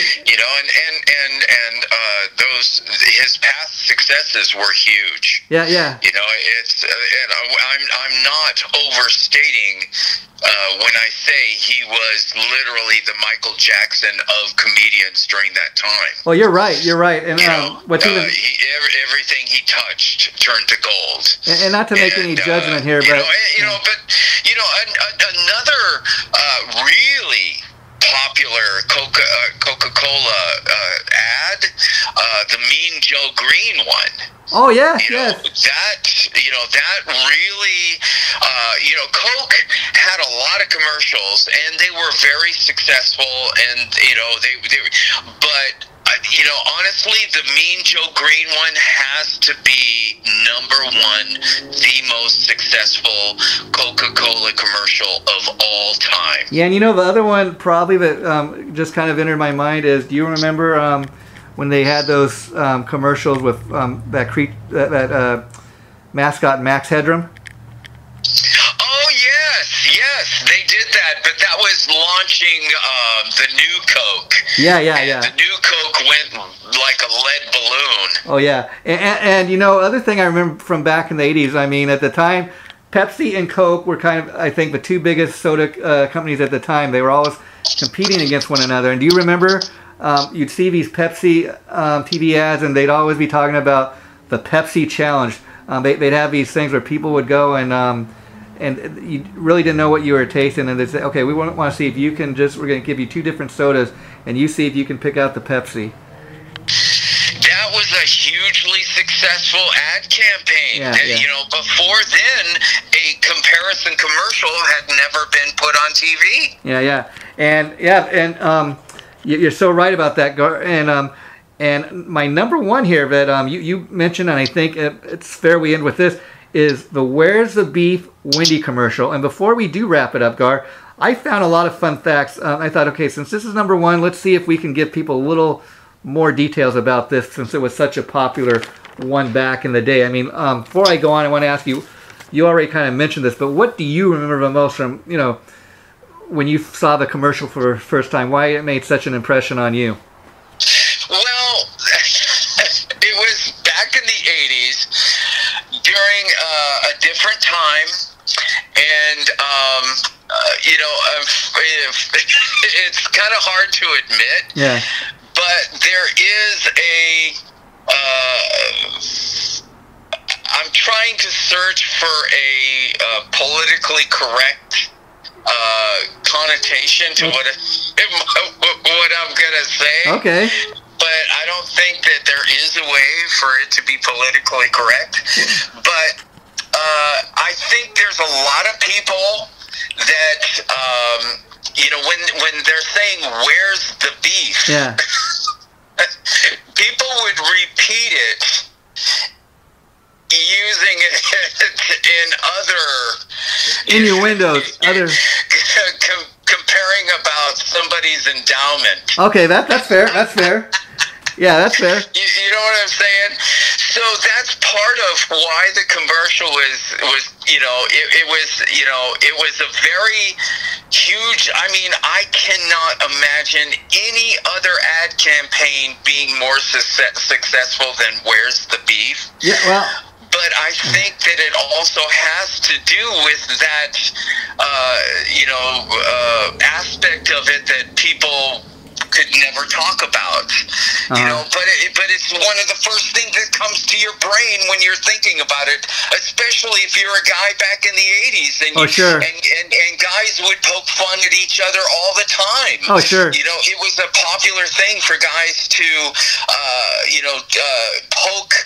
S2: those his past successes were huge.
S1: Yeah.
S2: It's I'm not overstating when I say he was literally the Michael Jackson of comedians during that time.
S1: Well, you're right. And
S2: everything he touched turned to gold.
S1: And not to make any judgment here, but
S2: another really popular Coca-Cola ad, the Mean Joe Green one.
S1: Oh yes.
S2: That really, Coke had a lot of commercials, and they were very successful, and but honestly, the Mean Joe Green one has to be number 1, the most successful Coca-Cola commercial of all time.
S1: Yeah, and the other one probably that just kind of entered my mind is, do you remember when they had those commercials with that mascot Max Headroom?
S2: Oh yes, they did that, but that was launching the new Coke.
S1: Yeah.
S2: The new Coke went like a lead balloon.
S1: Oh yeah, and other thing I remember from back in the 80s. I mean, at the time, Pepsi and Coke were kind of, I think, the 2 biggest soda companies at the time. They were always competing against one another. And do you remember? You'd see these Pepsi TV ads, and they'd always be talking about the Pepsi Challenge. They'd have these things where people would go and you really didn't know what you were tasting, and they'd say, okay, we want to see if you can we're going to give you 2 different sodas, and you see if you can pick out the Pepsi.
S2: That was a hugely successful ad campaign.
S1: Yeah.
S2: Before then, a comparison commercial had never been put on TV.
S1: Yeah. And you're so right about that, And my number one here that you mentioned, and I think it's fair we end with this, is the Where's the Beef Wendy commercial. And before we do wrap it up, Gar, I found a lot of fun facts. I thought, okay, since this is number one, let's see if we can give people a little more details about this, since it was such a popular one back in the day. I mean, before I go on, I want to ask you, you already kind of mentioned this, but what do you remember the most from, when you saw the commercial for the first time? Why it made such an impression on you?
S2: Well, it was back in the 80s during a different time, and it's kind of hard to admit.
S1: Yeah.
S2: But there is I'm trying to search for a politically correct connotation to what I'm gonna say.
S1: Okay.
S2: But I don't think that there is a way for it to be politically correct. But I think there's a lot of people that when they're saying "Where's the beef?"
S1: Yeah.
S2: People would repeat it using it in other
S1: innuendos,
S2: comparing about somebody's endowment.
S1: Okay, that's fair. That's fair. Yeah, that's fair.
S2: You know what I'm saying? So that's part of why the commercial was it was a very huge. I mean, I cannot imagine any other ad campaign being more successful than "Where's the Beef?"
S1: Yeah, well.
S2: But I think that it also has to do with that, aspect of it that people could never talk about, but it's one of the first things that comes to your brain when you're thinking about it, especially if you're a guy back in the 80s and
S1: sure.
S2: and guys would poke fun at each other all the time.
S1: Oh, sure.
S2: It was a popular thing for guys to poke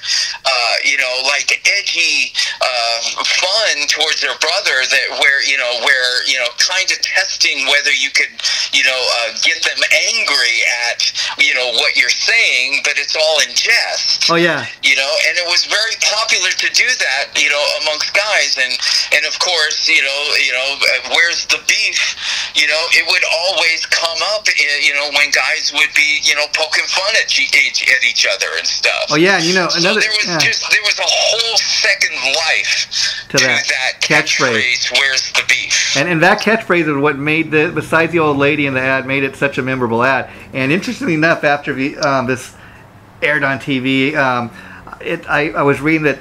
S2: like edgy fun towards their brother, where kind of testing whether you could get them angry at what you're saying, but it's all in jest.
S1: Oh yeah.
S2: And it was very popular to do that amongst guys, and of course "Where's the beef?" It would always come up when guys would be poking fun at each other and stuff.
S1: Oh yeah, and
S2: so there was a whole second life to that catchphrase "Where's the beef?"
S1: And that catchphrase is what made besides the old lady in the ad, made it such a memorable ad. And interestingly enough, after this aired on TV, I was reading that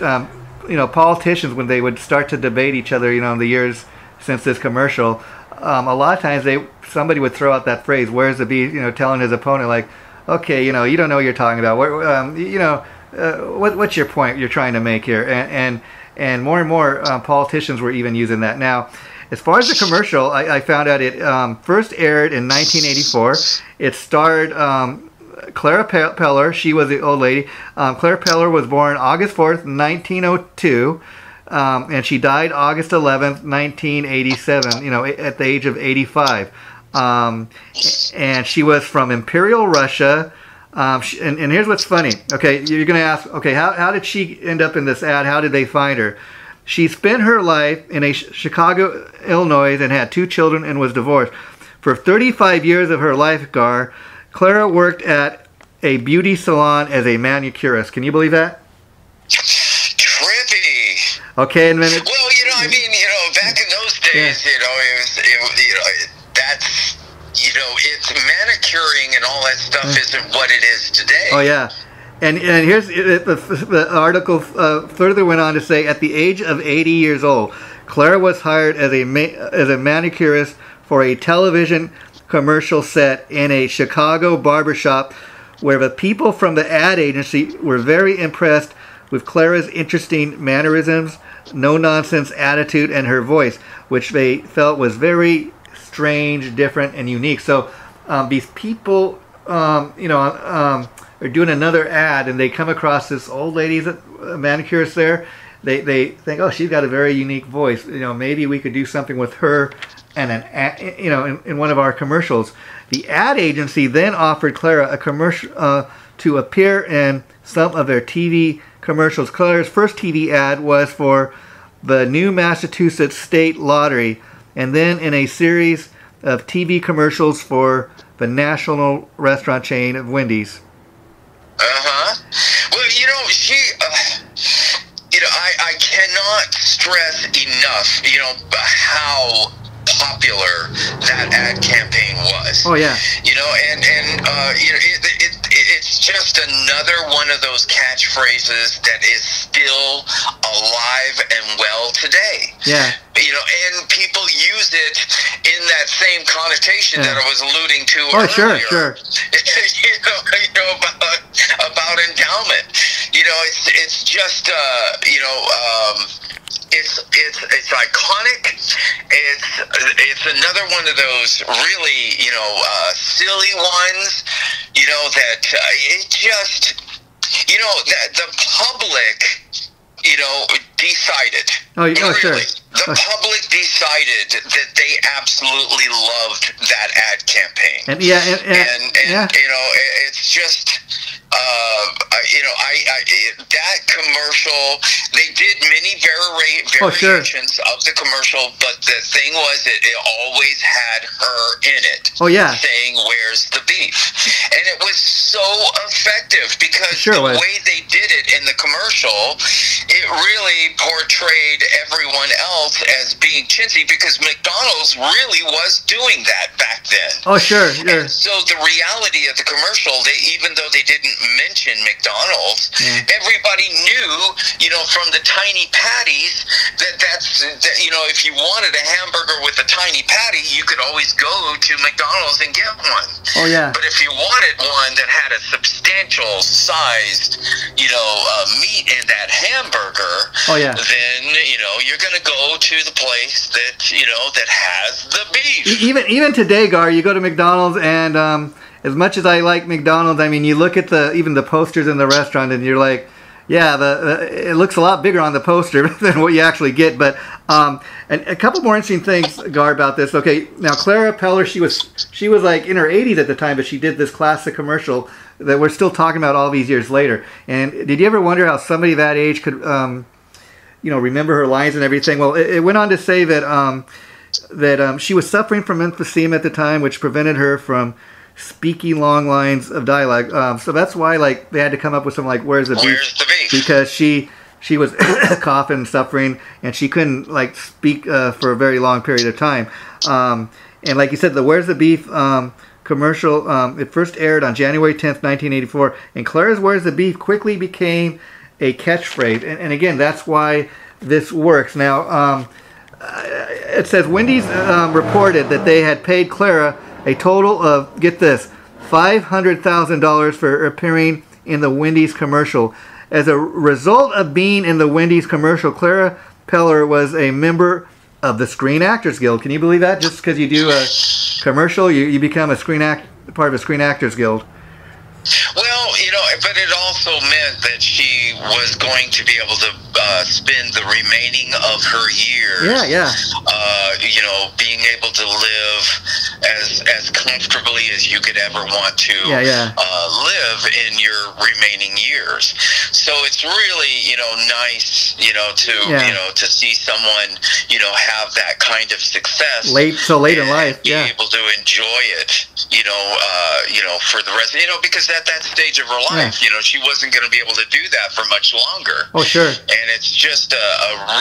S1: politicians, when they would start to debate each other, in the years since this commercial, a lot of times somebody would throw out that phrase "Where's the beef?" Telling his opponent, like, okay, you don't know what you're talking about. What's your point you're trying to make here? And more politicians were even using that. Now, as far as the commercial, I found out it first aired in 1984. It starred Clara Peller. She was the old lady. Clara Peller was born August 4th, 1902, and she died August 11th, 1987, at the age of 85. And she was from Imperial Russia. And here's what's funny. Okay, you're going to ask, okay, how did she end up in this ad? How did they find her? She spent her life in Chicago, Illinois, and had 2 children and was divorced. For 35 years of her life, Clara worked at a beauty salon as a manicurist. Can you believe that?
S2: Trippy.
S1: Okay, and then
S2: back in those days, it's manicuring and all that stuff isn't what it is today.
S1: Oh yeah. And here's the article further went on to say, at the age of 80 years old, Clara was hired as a manicurist for a television commercial set in a Chicago barbershop, where the people from the ad agency were very impressed with Clara's interesting mannerisms, no-nonsense attitude, and her voice, which they felt was very strange, different, and unique. So these people, are doing another ad, and they come across this old lady's manicurist there. They think, oh, she's got a very unique voice. Maybe we could do something with her, and in one of our commercials. The ad agency then offered Clara a to appear in some of their TV commercials. Clara's first TV ad was for the new Massachusetts State Lottery, and then in a series of TV commercials for the national restaurant chain of Wendy's.
S2: Well, you know, I cannot stress enough, how popular that ad campaign was.
S1: Oh yeah.
S2: It's just another one of those catchphrases that is still alive and well today.
S1: Yeah.
S2: And people use it in that same connotation that I was alluding to
S1: Oh,
S2: earlier.
S1: sure.
S2: About endowment. It's just it's iconic. It's another one of those really silly ones. That it just that the public decided.
S1: Sure.
S2: The public decided that they absolutely loved that ad campaign.
S1: And
S2: it's just that commercial. They did many variations of the commercial, but the thing was that it always had her in it.
S1: Oh yeah.
S2: Saying, "Where's the beef?" And it was so effective because the way they did it in the commercial, it really portrayed everyone else as being chintzy, because McDonald's really was doing that back then.
S1: Oh sure.
S2: And so the reality of the commercial, even though they didn't mention McDonald's, everybody knew, from the tiny patties that's if you wanted a hamburger with a tiny patty, you could always go to McDonald's and get one.
S1: Oh yeah.
S2: But if you wanted one that had a substantial sized, meat in that hamburger, then you're going to go to the place that that has the beef.
S1: Even today, Gar, you go to McDonald's, and as much as I like McDonald's, I mean, you look at even the posters in the restaurant, and you're like, yeah, it looks a lot bigger on the poster than what you actually get. But and a couple more interesting things, Gar, about this. Okay, now Clara Peller, she was like in her 80s at the time, but she did this classic commercial that we're still talking about all these years later. And did you ever wonder how somebody that age could, remember her lines and everything? Well, it went on to say that she was suffering from emphysema at the time, which prevented her from speaking long lines of dialogue. So that's why they had to come up with something like "Where's the beef?" Because she was coughing and suffering, and she couldn't speak for a very long period of time. And like you said, the "Where's the beef?" Commercial, it first aired on January 10th, 1984, and Clara's "Where's the beef?" quickly became a catchphrase. And again, that's why this works. Now, it says Wendy's reported that they had paid Clara a total of, get this, $500,000 for appearing in the Wendy's commercial. As a result of being in the Wendy's commercial, Clara Peller was a member of the Screen Actors Guild. Can you believe that? Just because you do a commercial, you become part of a Screen Actors Guild.
S2: Well, but it also meant that she was going to be able to spend the remaining of her years, being able to live as comfortably as you could ever want to live in your remaining years. So it's really, nice, to see someone, have that kind of success
S1: late in life,
S2: be able to enjoy it, for the rest, because at that stage of her life, she wasn't going to be able to do that for much longer.
S1: Oh, sure.
S2: And it's just a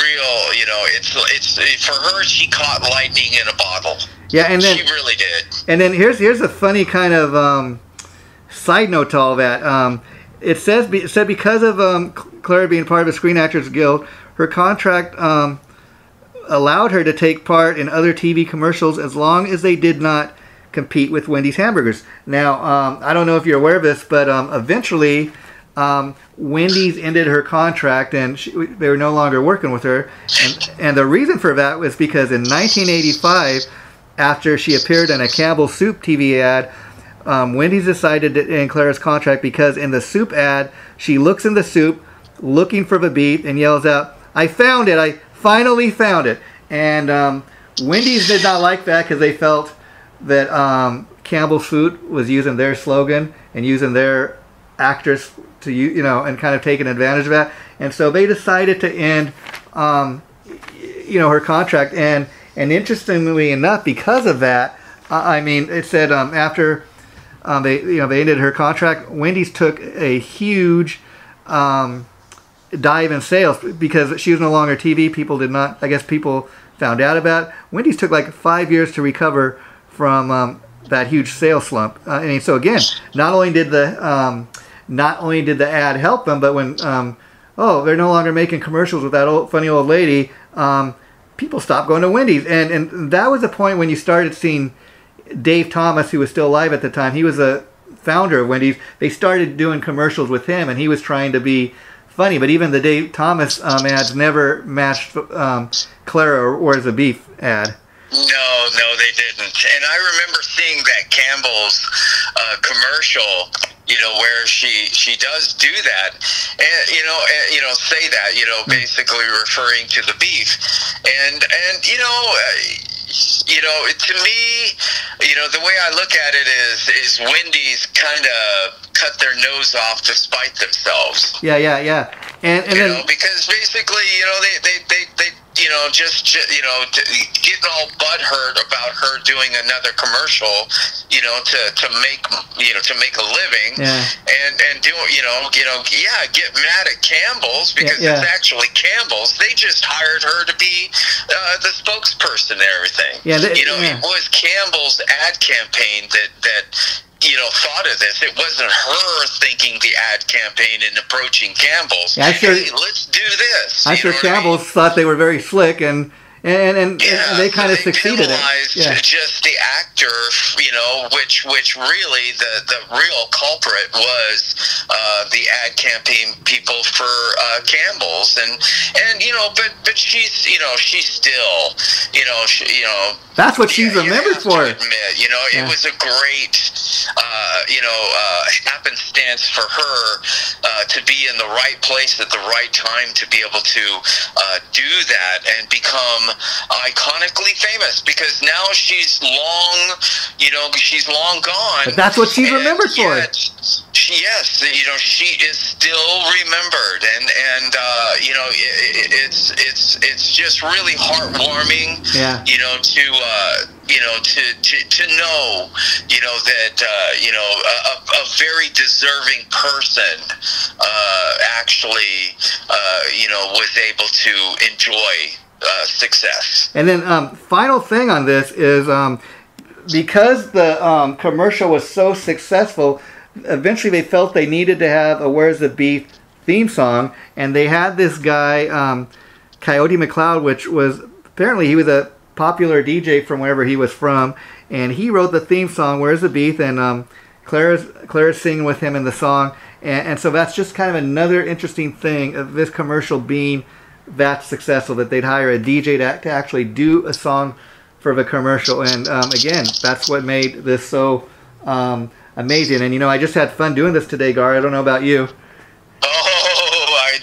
S2: real, it's for her, she caught lightning in a bottle.
S1: Yeah, and then
S2: she really did.
S1: And then here's a funny kind of side note to all that. It said because of Clara being part of the Screen Actors Guild, her contract allowed her to take part in other TV commercials as long as they did not compete with Wendy's hamburgers. Now, I don't know if you're aware of this, but eventually Wendy's ended her contract, and they were no longer working with her. And the reason for that was because in 1985, after she appeared in a Campbell Soup TV ad, Wendy's decided to end Clara's contract because in the soup ad, she looks in the soup looking for the beef and yells out, "I found it! I finally found it!" And Wendy's did not like that because they felt that Campbell Soup was using their slogan and using their actress to and kind of taking advantage of that. And so they decided to end, her contract. And interestingly enough, because of that, it said after they ended her contract, Wendy's took a huge dive in sales because she was no longer TV. People found out about it. Wendy's took like 5 years to recover from that huge sales slump. So again, not only did the ad help them, but when they're no longer making commercials with that funny old lady, people stopped going to Wendy's, and that was a point when you started seeing Dave Thomas, who was still alive at the time. He was a founder of Wendy's. They started doing commercials with him, and he was trying to be funny, but even the Dave Thomas ads never matched Clara or the beef ad.
S2: No, they didn't. And I remember seeing that Campbell's commercial, where she does do that, and say that, basically referring to the beef, and to me, the way I look at it is Wendy's kind of cut their nose off to spite themselves.
S1: Yeah. And then
S2: because basically, they just getting all butthurt about her doing another commercial, to make a living, and do get mad at Campbell's because it's actually Campbell's. They just hired her to be the spokesperson and everything. It was Campbell's ad campaign that thought of this. It wasn't her thinking the ad campaign and approaching Campbell's.
S1: Yeah,
S2: hey, let's do this.
S1: I'm sure Campbell's thought they were very slick, and they kind of succeeded.
S2: Just the actor, which really the real culprit was the ad campaign people for Campbell's, and but she's still
S1: that's what she's remembered for.
S2: Admit, it was a great happenstance for her to be in the right place at the right time to be able to do that and become iconically famous, because now she's long gone.
S1: But that's what she's remembered for.
S2: She is still remembered, and it's just really heartwarming. To know, that a very deserving person actually was able to enjoy success.
S1: And then final thing on this is because the commercial was so successful, eventually they felt they needed to have a Where's the Beef theme song, and they had this guy Coyote McLeod, which was apparently he was a popular DJ from wherever he was from, and he wrote the theme song Where's the Beef, and Clara's singing with him in the song, and so that's just kind of another interesting thing of this commercial being that successful, that they'd hire a DJ to actually do a song for the commercial. And again, that's what made this so amazing. And I just had fun doing this today, Gar. I don't know about you.
S2: Oh, I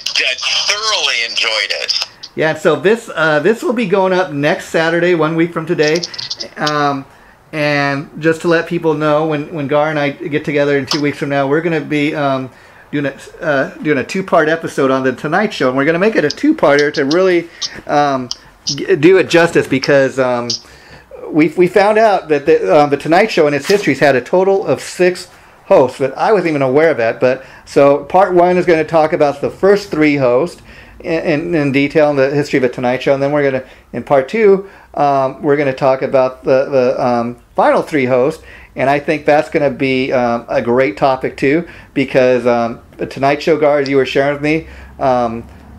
S2: thoroughly enjoyed it.
S1: Yeah, so this will be going up next Saturday, 1 week from today. And just to let people know, when Gar and I get together in 2 weeks from now, we're going to be doing a two-part episode on the Tonight Show, and we're going to make it a two-parter to really do it justice, because we found out that the Tonight Show in its history has had a total of 6 hosts, but I wasn't even aware of that. But so part 1 is going to talk about the first 3 hosts in detail in the history of the Tonight Show, and then we're going to, in part 2, we're going to talk about the final 3 hosts. And I think that's going to be a great topic too, because the Tonight Show, Gar, as you were sharing with me,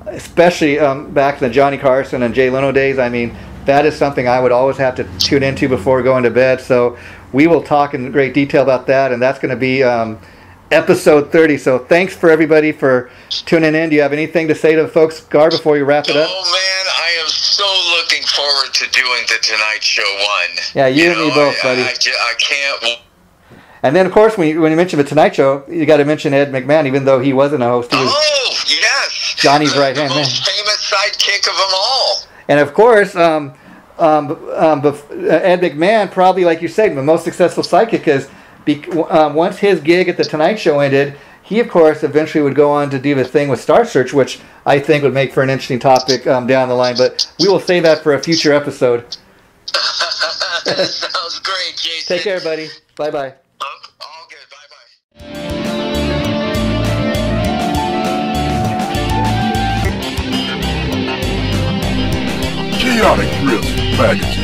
S1: especially back in the Johnny Carson and Jay Leno days, that is something I would always have to tune into before going to bed. So we will talk in great detail about that, and that's going to be episode 30. So thanks for everybody for tuning in. Do you have anything to say to the folks, Gar, before we wrap it up?
S2: Oh man, I am so looking forward to doing the Tonight Show 1.
S1: Yeah, you and me both, buddy.
S2: I can't.
S1: And then, of course, when you mention the Tonight Show, you got to mention Ed McMahon, even though he wasn't a host. He was
S2: yes,
S1: Johnny's right hand man.
S2: The most famous sidekick of them all.
S1: And of course, Ed McMahon, probably like you said, the most successful sidekick, because once his gig at the Tonight Show ended, he, of course, eventually would go on to do the thing with Star Search, which I think would make for an interesting topic down the line. But we will save that for a future episode.
S2: Sounds great, Jason.
S1: Take care, buddy. Bye-bye.
S2: All good. Bye-bye.
S3: Chaotic Riffs Magazine.